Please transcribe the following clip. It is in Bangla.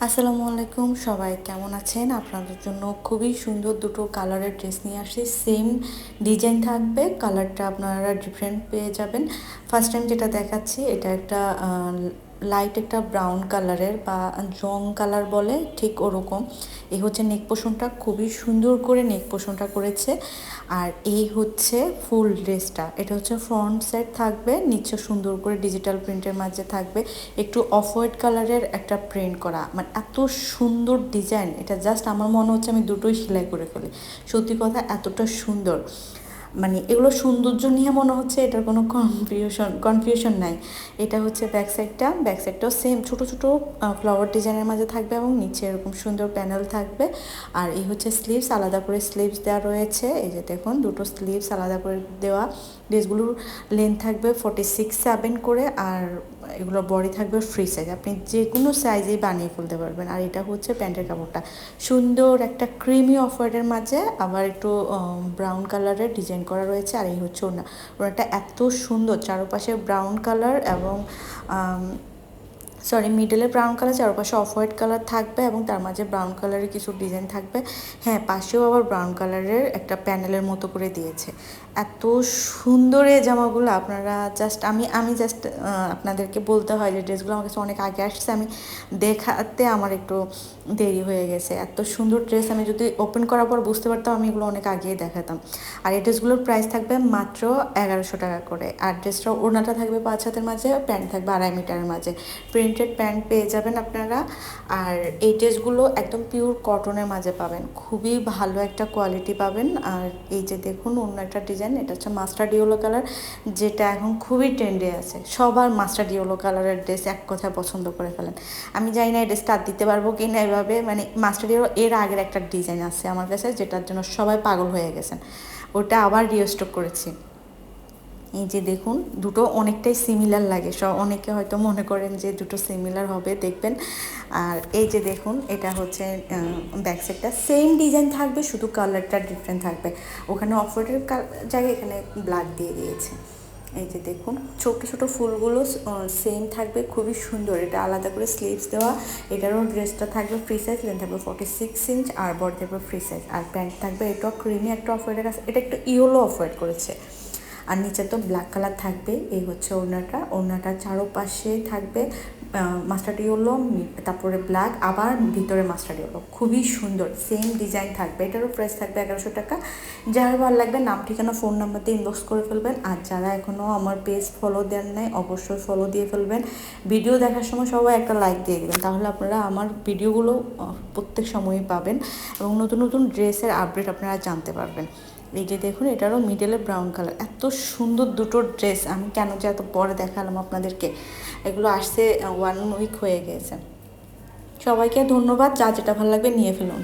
আসসালামু আলাইকুম, সবাই কেমন আছেন? আপনাদের জন্য খুবই সুন্দর দুটো কালারের ড্রেস নিয়ে আসছি। সেম ডিজাইন থাকবে, কালারটা আপনারা ডিফারেন্ট পেয়ে যাবেন। ফার্স্ট টাইম যেটা দেখাচ্ছি এটা একটা লাইট একটা ব্রাউন কালারের বা জং কালার বলে, ঠিক ওরকম। এই হচ্ছে নেক পোষণটা, খুবই সুন্দর করে নেক পোষণটা করেছে। আর এই হচ্ছে ফুল ড্রেসটা, এটা হচ্ছে ফ্রন্ট সাইড থাকবে, নিচে সুন্দর করে ডিজিটাল প্রিন্টের মাঝে থাকবে একটু অফ হোয়াইট কালারের একটা প্রিন্ট করা। মানে এত সুন্দর ডিজাইন, এটা জাস্ট আমার মনে হচ্ছে আমি দুটোই সেলাই করে ফেলি। সত্যি কথা, এতটা সুন্দর। মানে এগুলো সৌন্দর্য নিয়ে মনে হচ্ছে এটার কোনো কনফিউশন নাই। এটা হচ্ছে ব্যাক সাইডটাও সেম ছোটো ছোটো ফ্লাওয়ার ডিজাইনের মাঝে থাকবে এবং নিচে এরকম সুন্দর প্যানেল থাকবে। আর এই হচ্ছে স্লিভস, আলাদা করে স্লিভস দেওয়া রয়েছে। এই যে দেখুন, দুটো স্লিভস আলাদা করে দেওয়া। ড্রেসগুলোর লেন্থ থাকবে 46-7 করে, আর এগুলো বডি থাকবে ফ্রি সাইজ, আপনি যে কোনো সাইজেই বানিয়ে ফেলতে পারবেন। আর এটা হচ্ছে প্যান্টের কাপড়টা, সুন্দর একটা ক্রিমি অফ হোয়াইটের মাঝে আবার একটু ব্রাউন কালারের ডিজাইন করা রয়েছে। আর এই হচ্ছে ওনাটা এত সুন্দর, চারপাশে ব্রাউন কালার এবং মিডলে ব্রাউন কালার, চারপাশে অফ হোয়াইট কালার থাকবে এবং তার মাঝে ব্রাউন কালারের কিছু ডিজাইন থাকবে। হ্যাঁ, পাশেও আবার ব্রাউন কালারের একটা প্যানেলের মতো করে দিয়েছে। এত সুন্দর এই জামাগুলো, আপনারা জাস্ট আমি জাস্ট আপনাদেরকে বলতে হয় যে ড্রেসগুলো আমার কাছে অনেক আগে আসছে, আমি দেখাতে আমার একটু দেরি হয়ে গেছে। এত সুন্দর ড্রেস আমি যদি ওপেন করার পর বুঝতে পারতাম আমি এগুলো অনেক আগেই দেখাতাম। আর এই ড্রেসগুলোর প্রাইস থাকবে মাত্র 1100 টাকা করে। আর ড্রেসটা ওড়নাটা থাকবে 5 হাতের মাঝে, প্যান্ট থাকবে 2.5 মিটারের মাঝে, প্রিন্টেড প্যান্ট পেয়ে যাবেন আপনারা। আর এই ড্রেসগুলো একদম পিওর কটনের মাঝে পাবেন, খুবই ভালো একটা কোয়ালিটি পাবেন। আর এই যে দেখুন অন্য একটা ডিজাইন, এটা হচ্ছে মাস্টার্ড ইয়েলো কালার, যেটা এখন খুবই ট্রেন্ডে আছে। সবার মাস্টার্ড ইয়েলো কালারের ড্রেস এক কথায় পছন্দ করে ফেলেন। আমি জানি না এই ড্রেসটা আর দিতে পারবো কি না এভাবে, মানে মাস্টার্ড ইয়েলো এর আগের একটা ডিজাইন আছে আমার কাছে, যেটার জন্য সবাই পাগল হয়ে গেছেন, ওটা আবার রিস্টক করেছি। এই যে দেখুন, দুটো অনেকটাই সিমিলার লাগে, অনেকে হয়তো মনে করেন যে দুটো সিমিলার হবে, দেখবেন। আর এই যে দেখুন, এটা হচ্ছে ব্যাক সাইডটা সেম ডিজাইন থাকবে, শুধু কালারটা ডিফারেন্ট থাকবে। ওখানে অফারের জায়গায় এখানে ব্ল্যাক দিয়ে দিয়েছে। এই যে দেখুন, ছোটো ছোটো ফুলগুলো সেম থাকবে, খুবই সুন্দর। এটা আলাদা করে স্লিভস দেওয়া। এটারও ড্রেসটা থাকবে ফ্রি সাইজ, লেন্থ থাকবে 46 ইঞ্চ, আর বডি থাকবে ফ্রি সাইজ। আর প্যান্ট থাকবে এটাও ক্রিমি একটা অফ হোয়াইটের কাছে, এটা একটু ইয়েলো অফ হোয়াইট করেছে। আর নিচে তো ব্ল্যাক কালার থাকবে। এই হচ্ছে ওড়নাটা চারোপাশে থাকবে মাস্টার্ড ইয়েলো, তারপরে ব্ল্যাক, আবার ভিতরে মাস্টার্ড ইয়েলো, খুবই সুন্দর। সেম ডিজাইন থাকবে, এটারও প্রাইস থাকবে 1100 টাকা। যার ভালো লাগবে নাম ঠিকানা ফোন নাম্বার দিয়ে ইনবক্স করে ফেলবেন। আর যারা এখনও আমার পেজ ফলো দেন নাই, অবশ্যই ফলো দিয়ে ফেলবেন। ভিডিও দেখার সময় সবাই একটা লাইক দিয়ে দেবেন, তাহলে আপনারা আমার ভিডিওগুলো প্রত্যেক সময়ই পাবেন এবং নতুন নতুন ড্রেসের আপডেট আপনারা জানতে পারবেন। এই যে দেখুন, এটারও মিডলে ব্রাউন কালার, এত সুন্দর দুটো ড্রেস। আমি কেন যে এত পরে দেখালাম আপনাদেরকে, এগুলো আসছে 1 উইক হয়ে গেছে। সবাইকে ধন্যবাদ, যা যেটা ভালো লাগবে নিয়ে ফেলুন।